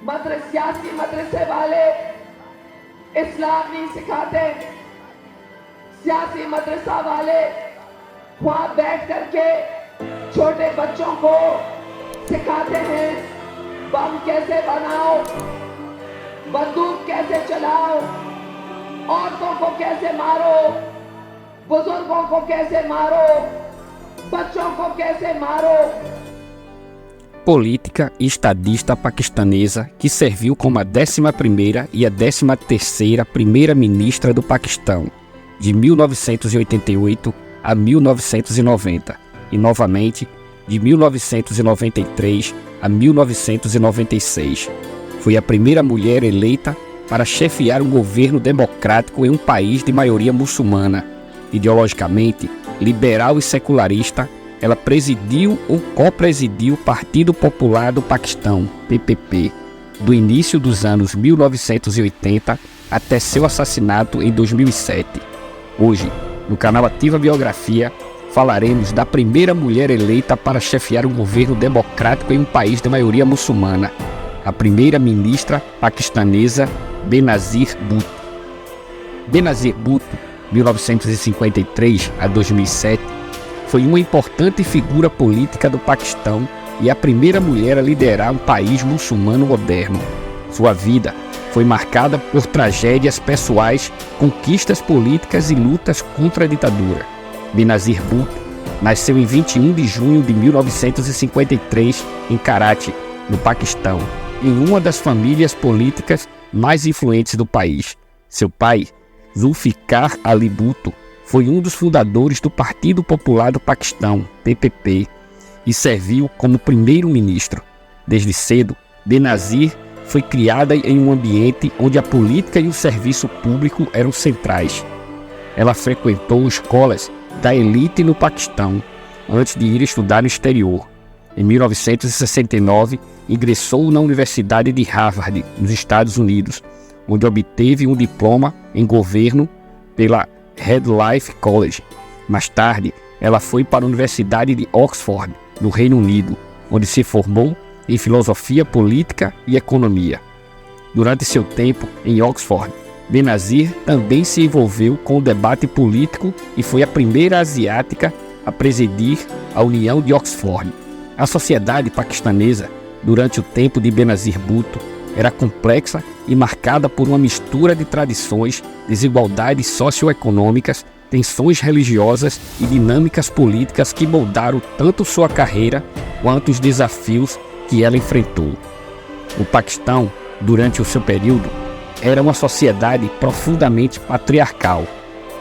सियासी मदरसे वाले इस्लाम नहीं सिखाते, सियासी मदरसा वाले वहां बैठ करके छोटे बच्चों को सिखाते हैं बम कैसे बनाओ, बंदूक कैसे चलाओ, औरतों को कैसे मारो, बुजुर्गों को कैसे मारो, बच्चों को कैसे मारो. Política e estadista paquistanesa que serviu como a 11ª e a 13ª primeira-ministra do Paquistão, de 1988 a 1990, e novamente de 1993 a 1996. Foi a primeira mulher eleita para chefiar um governo democrático em um país de maioria muçulmana. Ideologicamente liberal e secularista, ela presidiu ou co-presidiu o Partido Popular do Paquistão, PPP, do início dos anos 1980 até seu assassinato em 2007. Hoje, no canal Ativa Biografia, falaremos da primeira mulher eleita para chefiar um governo democrático em um país de maioria muçulmana, a primeira-ministra paquistanesa Benazir Bhutto. Benazir Bhutto, 1953 a 2007, foi uma importante figura política do Paquistão e a primeira mulher a liderar um país muçulmano moderno. Sua vida foi marcada por tragédias pessoais, conquistas políticas e lutas contra a ditadura. Benazir Bhutto nasceu em 21 de junho de 1953 em Karachi, no Paquistão, em uma das famílias políticas mais influentes do país. Seu pai, Zulfikar Ali Bhutto, foi um dos fundadores do Partido Popular do Paquistão, PPP, e serviu como primeiro-ministro. Desde cedo, Benazir foi criada em um ambiente onde a política e o serviço público eram centrais. Ela frequentou escolas da elite no Paquistão antes de ir estudar no exterior. Em 1969, ingressou na Universidade de Harvard, nos Estados Unidos, onde obteve um diploma em governo pela Radcliffe College. Mais tarde, ela foi para a Universidade de Oxford, no Reino Unido, onde se formou em filosofia política e economia. Durante seu tempo em Oxford, Benazir também se envolveu com o debate político e foi a primeira asiática a presidir a União de Oxford. A sociedade paquistanesa, durante o tempo de Benazir Bhutto, era complexa e marcada por uma mistura de tradições, desigualdades socioeconômicas, tensões religiosas e dinâmicas políticas que moldaram tanto sua carreira quanto os desafios que ela enfrentou. O Paquistão, durante o seu período, era uma sociedade profundamente patriarcal.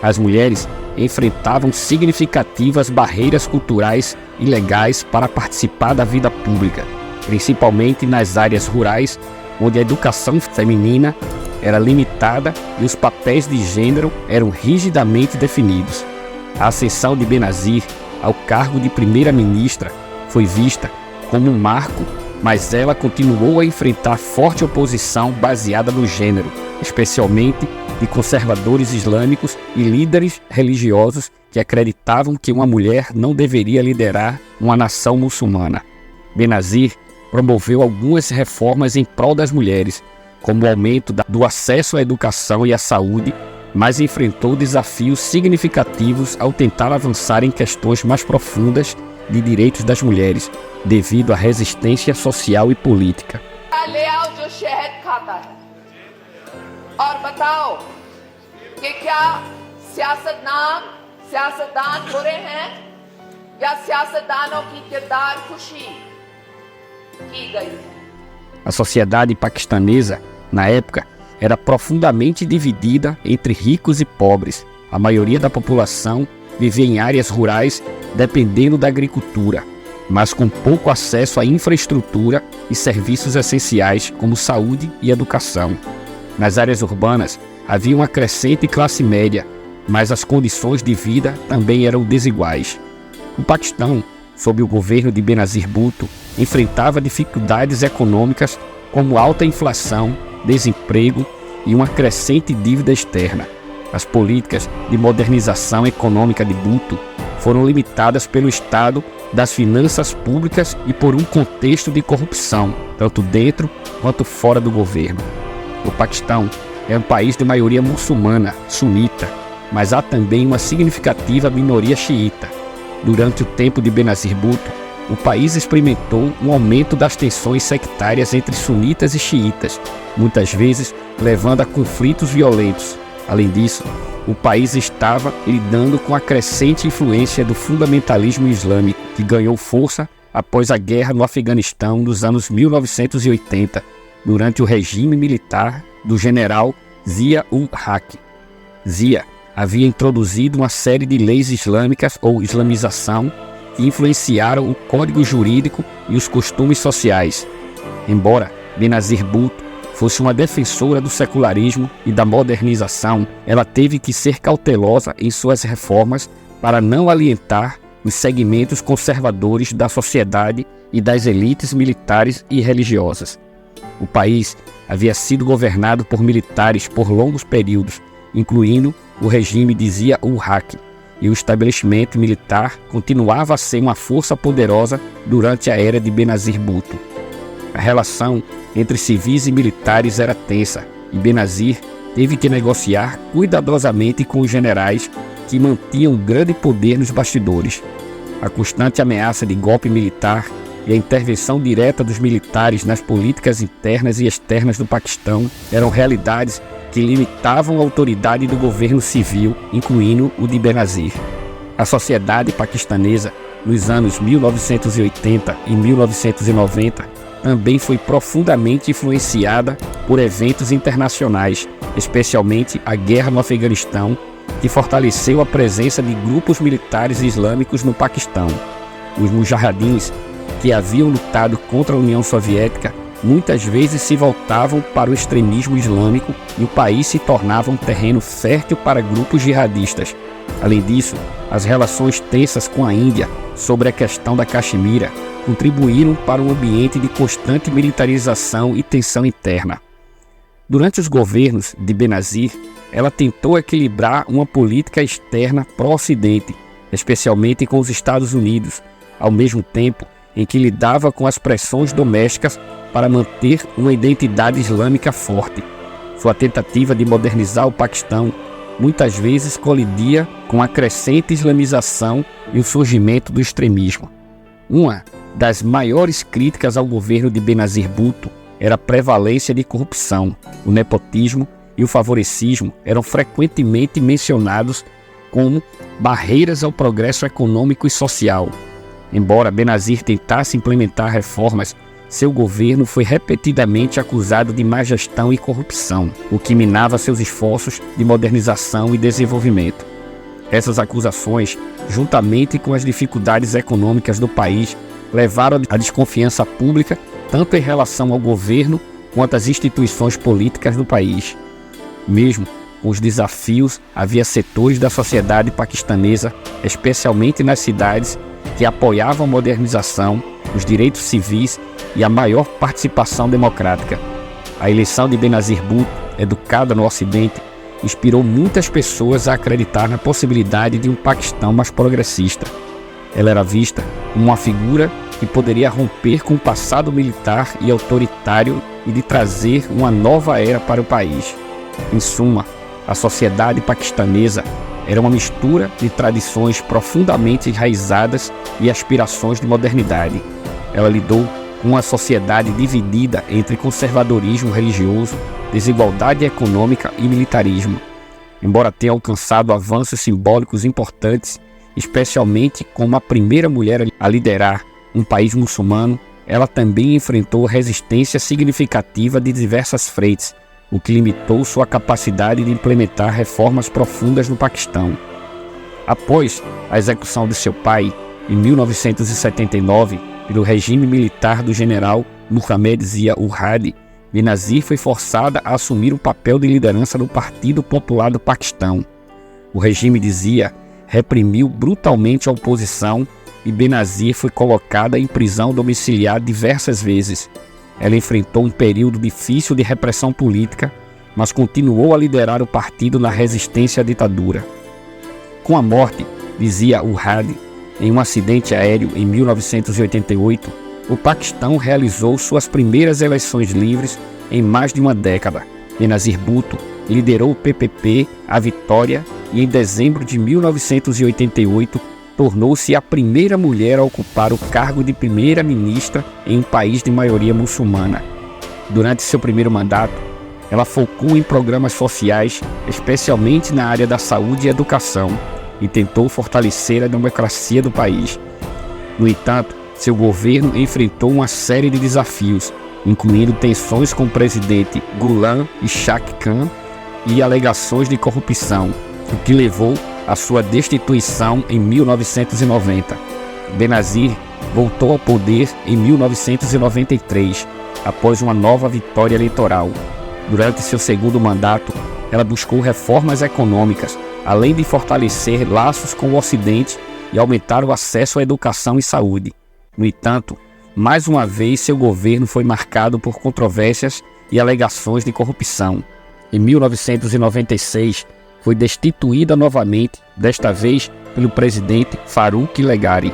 As mulheres enfrentavam significativas barreiras culturais e legais para participar da vida pública, principalmente nas áreas rurais, onde a educação feminina era limitada e os papéis de gênero eram rigidamente definidos. A ascensão de Benazir ao cargo de primeira-ministra foi vista como um marco, mas ela continuou a enfrentar forte oposição baseada no gênero, especialmente de conservadores islâmicos e líderes religiosos que acreditavam que uma mulher não deveria liderar uma nação muçulmana. Benazir promoveu algumas reformas em prol das mulheres, como o aumento do acesso à educação e à saúde, mas enfrentou desafios significativos ao tentar avançar em questões mais profundas de direitos das mulheres, devido à resistência social e política. A sociedade paquistanesa, na época, era profundamente dividida entre ricos e pobres. A maioria da população vivia em áreas rurais, dependendo da agricultura, mas com pouco acesso à infraestrutura e serviços essenciais como saúde e educação. Nas áreas urbanas, havia uma crescente classe média, mas as condições de vida também eram desiguais. O Paquistão, sob o governo de Benazir Bhutto, enfrentava dificuldades econômicas como alta inflação, desemprego e uma crescente dívida externa. As políticas de modernização econômica de Bhutto foram limitadas pelo estado das finanças públicas e por um contexto de corrupção, tanto dentro quanto fora do governo. O Paquistão é um país de maioria muçulmana, sunita, mas há também uma significativa minoria xiita. Durante o tempo de Benazir Bhutto, o país experimentou um aumento das tensões sectárias entre sunitas e xiitas, muitas vezes levando a conflitos violentos. Além disso, o país estava lidando com a crescente influência do fundamentalismo islâmico, que ganhou força após a guerra no Afeganistão nos anos 1980, durante o regime militar do general Zia-ul-Haq. Zia havia introduzido uma série de leis islâmicas ou islamização que influenciaram o código jurídico e os costumes sociais. Embora Benazir Bhutto fosse uma defensora do secularismo e da modernização, ela teve que ser cautelosa em suas reformas para não alientar os segmentos conservadores da sociedade e das elites militares e religiosas. O país havia sido governado por militares por longos períodos, incluindo o regime de Zia-ul-Haq, e o estabelecimento militar continuava a ser uma força poderosa durante a era de Benazir Bhutto. A relação entre civis e militares era tensa, e Benazir teve que negociar cuidadosamente com os generais que mantinham grande poder nos bastidores. A constante ameaça de golpe militar e a intervenção direta dos militares nas políticas internas e externas do Paquistão eram realidades que limitavam a autoridade do governo civil, incluindo o de Benazir. A sociedade paquistanesa, nos anos 1980 e 1990, também foi profundamente influenciada por eventos internacionais, especialmente a guerra no Afeganistão, que fortaleceu a presença de grupos militares islâmicos no Paquistão. Os mujahidins, que haviam lutado contra a União Soviética, muitas vezes se voltavam para o extremismo islâmico e o país se tornava um terreno fértil para grupos jihadistas. Além disso, as relações tensas com a Índia sobre a questão da Caxemira contribuíram para um ambiente de constante militarização e tensão interna. Durante os governos de Benazir, ela tentou equilibrar uma política externa pró-Ocidente, especialmente com os Estados Unidos, ao mesmo tempo em que lidava com as pressões domésticas para manter uma identidade islâmica forte. Sua tentativa de modernizar o Paquistão muitas vezes colidia com a crescente islamização e o surgimento do extremismo. Uma das maiores críticas ao governo de Benazir Bhutto era a prevalência de corrupção. O nepotismo e o favoricismo eram frequentemente mencionados como barreiras ao progresso econômico e social. Embora Benazir tentasse implementar reformas, seu governo foi repetidamente acusado de má gestão e corrupção, o que minava seus esforços de modernização e desenvolvimento. Essas acusações, juntamente com as dificuldades econômicas do país, levaram à desconfiança pública tanto em relação ao governo quanto às instituições políticas do país. Mesmo com os desafios, havia setores da sociedade paquistanesa, especialmente nas cidades, que apoiavam a modernização, os direitos civis e a maior participação democrática. A eleição de Benazir Bhutto, educada no Ocidente, inspirou muitas pessoas a acreditar na possibilidade de um Paquistão mais progressista. Ela era vista como uma figura que poderia romper com o passado militar e autoritário e de trazer uma nova era para o país. Em suma, a sociedade paquistanesa era uma mistura de tradições profundamente enraizadas e aspirações de modernidade. Ela lidou com uma sociedade dividida entre conservadorismo religioso, desigualdade econômica e militarismo. Embora tenha alcançado avanços simbólicos importantes, especialmente como a primeira mulher a liderar um país muçulmano, ela também enfrentou resistência significativa de diversas frentes, o que limitou sua capacidade de implementar reformas profundas no Paquistão. Após a execução de seu pai, em 1979, pelo regime militar do general Muhammad Zia-ul-Haq, Benazir foi forçada a assumir o papel de liderança do Partido Popular do Paquistão. O regime de Zia reprimiu brutalmente a oposição e Benazir foi colocada em prisão domiciliar diversas vezes. Ela enfrentou um período difícil de repressão política, mas continuou a liderar o partido na resistência à ditadura. Com a morte dizia o Hadi, em um acidente aéreo em 1988, o Paquistão realizou suas primeiras eleições livres em mais de uma década. Benazir Bhutto liderou o PPP à vitória e em dezembro de 1988 tornou-se a primeira mulher a ocupar o cargo de primeira-ministra em um país de maioria muçulmana. Durante seu primeiro mandato, ela focou em programas sociais, especialmente na área da saúde e educação, e tentou fortalecer a democracia do país. No entanto, seu governo enfrentou uma série de desafios, incluindo tensões com o presidente Ghulam Ishaq Khan e alegações de corrupção, o que levou à sua destituição em 1990. Benazir voltou ao poder em 1993, após uma nova vitória eleitoral. Durante seu segundo mandato, ela buscou reformas econômicas, além de fortalecer laços com o Ocidente e aumentar o acesso à educação e saúde. No entanto, mais uma vez seu governo foi marcado por controvérsias e alegações de corrupção. Em 1996, foi destituída novamente, desta vez pelo presidente Farooq Leghari.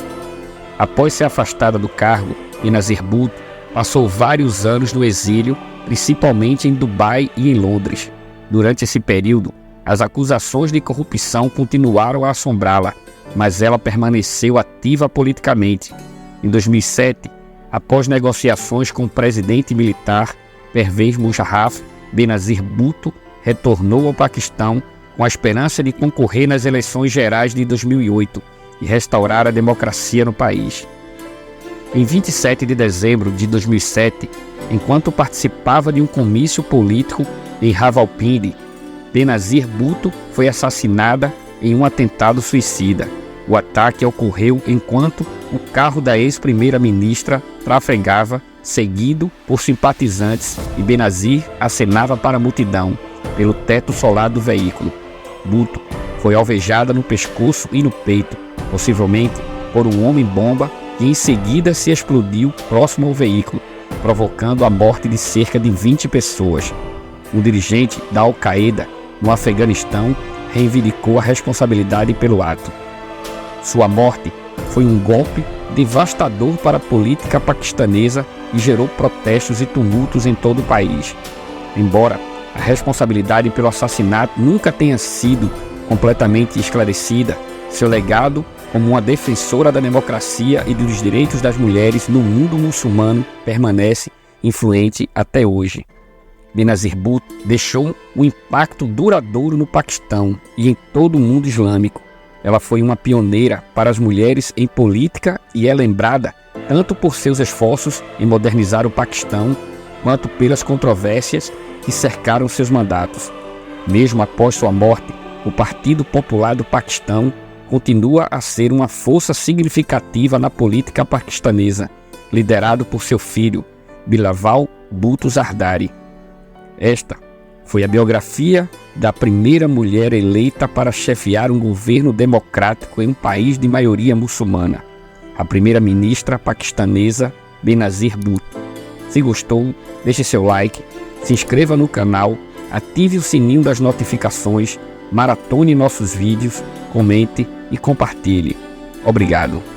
Após ser afastada do cargo, Benazir Bhutto passou vários anos no exílio, principalmente em Dubai e em Londres. Durante esse período, as acusações de corrupção continuaram a assombrá-la, mas ela permaneceu ativa politicamente. Em 2007, após negociações com o presidente militar Pervez Musharraf, Benazir Bhutto retornou ao Paquistão com a esperança de concorrer nas eleições gerais de 2008 e restaurar a democracia no país. Em 27 de dezembro de 2007, enquanto participava de um comício político em Rawalpindi, Benazir Bhutto foi assassinada em um atentado suicida. O ataque ocorreu enquanto o carro da ex-primeira-ministra trafegava, seguido por simpatizantes, e Benazir acenava para a multidão pelo teto solar do veículo. Bhutto foi alvejada no pescoço e no peito, possivelmente por um homem-bomba que em seguida se explodiu próximo ao veículo, provocando a morte de cerca de 20 pessoas. Um dirigente da Al-Qaeda no Afeganistão reivindicou a responsabilidade pelo ato. Sua morte foi um golpe devastador para a política paquistanesa e gerou protestos e tumultos em todo o país. Embora a responsabilidade pelo assassinato nunca tenha sido completamente esclarecida, seu legado como uma defensora da democracia e dos direitos das mulheres no mundo muçulmano permanece influente até hoje. Benazir Bhutto deixou um impacto duradouro no Paquistão e em todo o mundo islâmico. Ela foi uma pioneira para as mulheres em política e é lembrada tanto por seus esforços em modernizar o Paquistão, quanto pelas controvérsias que cercaram seus mandatos. Mesmo após sua morte, o Partido Popular do Paquistão continua a ser uma força significativa na política paquistanesa, liderado por seu filho, Bilawal Bhutto Zardari. Esta foi a biografia da primeira mulher eleita para chefiar um governo democrático em um país de maioria muçulmana, a primeira-ministra paquistanesa Benazir Bhutto. Se gostou, deixe seu like, se inscreva no canal, ative o sininho das notificações, maratone nossos vídeos, comente e compartilhe. Obrigado.